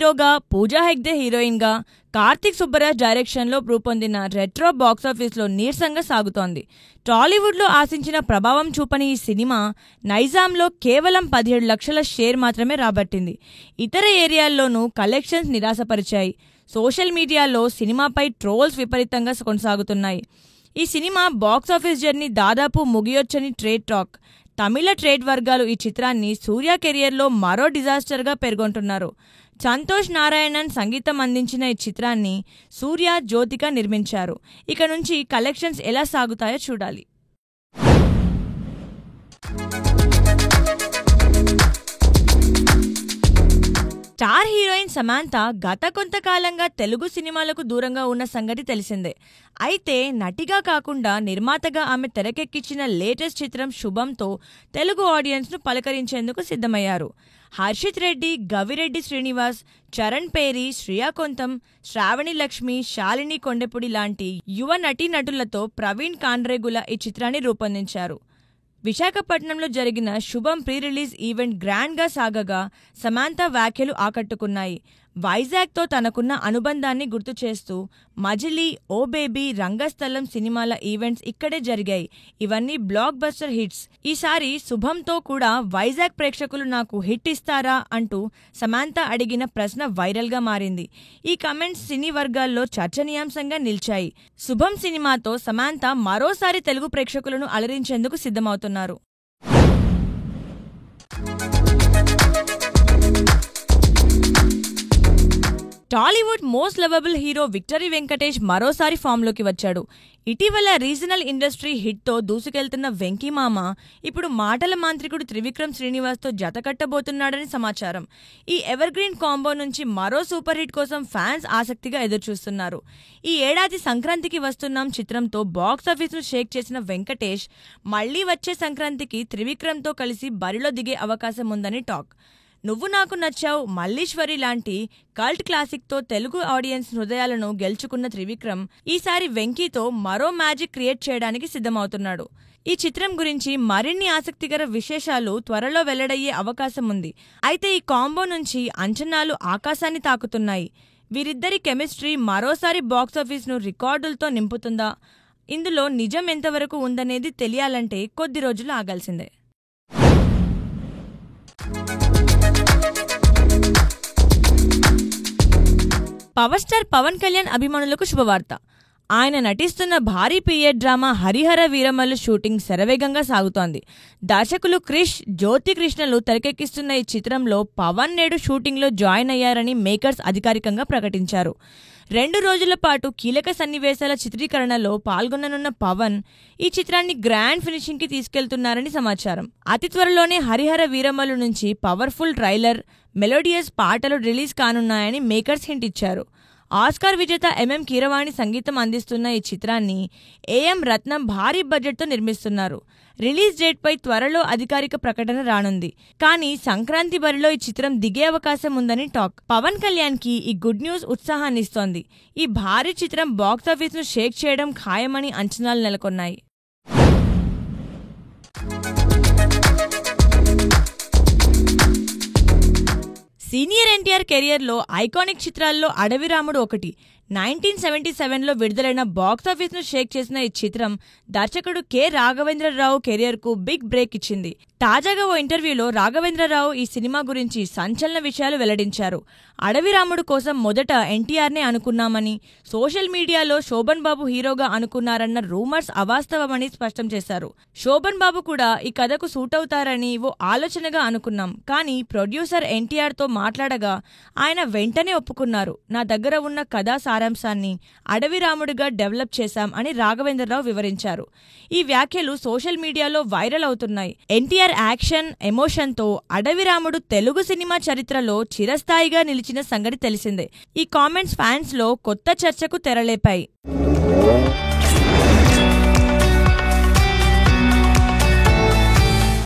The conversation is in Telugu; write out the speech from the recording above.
హీరోగా, పూజా హెగ్డే హీరోయిన్గా, కార్తిక్ సుబ్బరాజ్ డైరెక్షన్లో రూపొందిన రెట్రో బాక్సాఫీస్లో నీరసంగా సాగుతోంది. టాలీవుడ్లో ఆశించిన ప్రభావం చూపని ఈ సినిమా నైజాంలో కేవలం 17 లక్షల షేర్ మాత్రమే రాబట్టింది. ఇతర ఏరియాల్లోనూ కలెక్షన్స్ నిరాశపరిచాయి. సోషల్ మీడియాలో సినిమాపై ట్రోల్స్ విపరీతంగా కొనసాగుతున్నాయి. ఈ సినిమా బాక్సాఫీస్ జర్నీ దాదాపు ముగియొచ్చని ట్రేడ్ టాక్. తమిళ ట్రేడ్ వర్గాలు ఈ చిత్రాన్ని సూర్య కెరియర్లో మరో డిజాస్టర్గా పేర్కొంటున్నారు. సంతోష్ నారాయణన్ సంగీతం అందించిన ఈ చిత్రాన్ని సూర్య, జ్యోతిక నిర్మించారు. ఇక నుంచి కలెక్షన్స్ ఎలా సాగుతాయో చూడాలి. స్టార్ హీరోయిన్ సమాంత గత కొంతకాలంగా తెలుగు సినిమాలకు దూరంగా ఉన్న సంగతి తెలిసిందే. అయితే నటిగా కాకుండా నిర్మాతగా ఆమె తెరకెక్కించిన లేటెస్ట్ చిత్రం శుభంతో తెలుగు ఆడియన్స్ను పలకరించేందుకు సిద్ధమయ్యారు. హర్షిత్ రెడ్డి, గవిరెడ్డి శ్రీనివాస్, చరణ్ పేరి, శ్రియా కొంతం, శ్రావణి లక్ష్మి, శాలిని కొండెపుడి లాంటి యువ నటీనటులతో ప్రవీణ్ కాండ్రేగుల ఈ చిత్రాన్ని రూపొందించారు. విశాఖపట్నంలో జరిగిన శుభం ప్రీ రిలీజ్ ఈవెంట్ గ్రాండ్గా సాగగా సమాంత వ్యాఖ్యలు ఆకట్టుకున్నాయి. వైజాగ్తో తనకున్న అనుబంధాన్ని గుర్తు చేస్తూ మజిలీ, ఓ బేబీ, రంగస్థలం సినిమాల ఈవెంట్స్ ఇక్కడే జరిగాయి. ఇవన్నీ బ్లాక్ బస్టర్ హిట్స్. ఈసారి శుభంతో కూడా వైజాగ్ ప్రేక్షకులు నాకు హిట్ ఇస్తారా అంటూ సమాంత అడిగిన ప్రశ్న వైరల్గా మారింది. ఈ కమెంట్స్ సినీ వర్గాల్లో చర్చనీయాంశంగా నిలిచాయి. శుభం సినిమాతో సమాంత మరోసారి తెలుగు ప్రేక్షకులను అలరించేందుకు సిద్ధమవుతున్నారు. Tollywood most lovable hero victory Venkatesh మరోసారి ఫామ్లోకి వచ్చాడు. ఇటీవల రీజనల్ ఇండస్ట్రీ హిట్తో దూసుకెళ్తున్న వెంకీమామ ఇప్పుడు మాటల మాంత్రికుడు త్రివిక్రమ్ శ్రీనివాస్తో జతకట్టబోతున్నాడని సమాచారం. ఈ ఎవర్గ్రీన్ కాంబో నుంచి మరో సూపర్ హిట్ కోసం ఫ్యాన్స్ ఆసక్తిగా ఎదురుచూస్తున్నారు. ఈ ఏడాది సంక్రాంతికి వస్తున్నాం చిత్రంతో బాక్సాఫీస్ను షేక్ చేసిన వెంకటేష్ మళ్లీ వచ్చే సంక్రాంతికి త్రివిక్రమ్తో కలిసి బరిలో దిగే అవకాశం ఉందని టాక్. నువ్వు నాకు నచ్చావు, మల్లీశ్వరి లాంటి కల్ట్ క్లాసిక్తో తెలుగు ఆడియన్స్ హృదయాలను గెలుచుకున్న త్రివిక్రమ్ ఈసారి వెంకీతో మరో మ్యాజిక్ క్రియేట్ చేయడానికి సిద్ధమవుతున్నాడు. ఈ చిత్రం గురించి మరిన్ని ఆసక్తికర విశేషాలు త్వరలో వెల్లడయ్యే అవకాశం ఉంది. అయితే ఈ కాంబో నుంచి అంచనాలు ఆకాశాన్ని తాకుతున్నాయి. వీరిద్దరి కెమిస్ట్రీ మరోసారి బాక్సాఫీస్ను రికార్డులతో నింపుతుందా? ఇందులో నిజం ఎంతవరకు ఉందనేది తెలియాలంటే కొద్ది రోజులు ఆగాల్సిందే. పవర్ స్టార్ పవన్ కళ్యాణ్ అభిమానులకు శుభవార్త. ఆయన నటిస్తున్న భారీ period drama Harihara Veeramallu shooting శరవేగంగా సాగుతోంది. దర్శకులు క్రిష్, జ్యోతి కృష్ణలు తెరకెక్కిస్తున్న ఈ చిత్రంలో పవన్ నేడు షూటింగ్లో జాయిన్ అయ్యారని మేకర్స్ అధికారికంగా ప్రకటించారు. 2 రోజుల పాటు కీలక సన్నివేశాల చిత్రీకరణలో పాల్గొననున్న పవన్ ఈ చిత్రాన్ని గ్రాండ్ ఫినిషింగ్కి తీసుకెళ్తున్నారని సమాచారం. అతి త్వరలోనే హరిహర వీరమల్లు నుంచి పవర్ఫుల్ ట్రైలర్, మెలోడియస్ పాటలు రిలీజ్ కానున్నాయని మేకర్స్ హింట్ ఇచ్చారు. ఆస్కార్ విజేత ఎంఎం కీరవాణి సంగీతం అందిస్తున్న ఈ చిత్రాన్ని ఏఎం రత్నం భారీ బడ్జెట్తో నిర్మిస్తున్నారు. రిలీజ్ డేట్పై త్వరలో అధికారిక ప్రకటన రానుంది. కానీ సంక్రాంతి బరిలో ఈ చిత్రం దిగే అవకాశం ఉందని టాక్. పవన్ కళ్యాణ్కి ఈ గుడ్ న్యూస్ ఉత్సాహాన్నిస్తోంది. ఈ భారీ చిత్రం బాక్సాఫీస్ను షేక్ చేయడం ఖాయమని అంచనాలు నెలకొన్నాయి. సీనియర్ ఎన్టీఆర్ కెరియర్లో ఐకానిక్ చిత్రాల్లో అడవి రాముడు ఒకటి. 1977లో విడుదలైన బాక్సాఫీస్ను షేక్ చేసిన ఈ చిత్రం దర్శకుడు కె రాఘవేంద్రరావు కెరియర్కు బిగ్ బ్రేక్ ఇచ్చింది. తాజాగా ఓ ఇంటర్వ్యూలో రాఘవేంద్రరావు ఈ సినిమా గురించి సంచలన విషయాలు వెల్లడించారు. అడవి రాముడు కోసం మొదట ఎన్టీఆర్నే అనుకున్నామని, సోషల్ మీడియాలో శోభన్ బాబు హీరోగా అనుకున్నారన్న రూమర్స్ అవాస్తవమని స్పష్టం చేశారు. శోభన్ బాబు కూడా ఈ కథకు సూట్ అవుతారని ఓ ఆలోచనగా అనుకున్నాం. కానీ ప్రొడ్యూసర్ ఎన్టీఆర్తో మాట్లాడగా ఆయన వెంటనే ఒప్పుకున్నారు. నా దగ్గర ఉన్న కథా సారాంశాన్ని అడవి రాముడిగా డెవలప్ చేశాం అని రాఘవేంద్రరావు వివరించారు. ఈ వ్యాఖ్యలు సోషల్ మీడియాలో వైరల్ అవుతున్నాయి. ఎన్టీఆర్ యాక్షన్, ఎమోషన్తో అడవి రాముడు తెలుగు సినిమా చరిత్రలో చిరస్థాయిగా నిలిచిన సంగతి తెలిసిందే. ఈ కామెంట్స్ ఫ్యాన్స్ లో కొత్త చర్చకు తెరలేపాయి.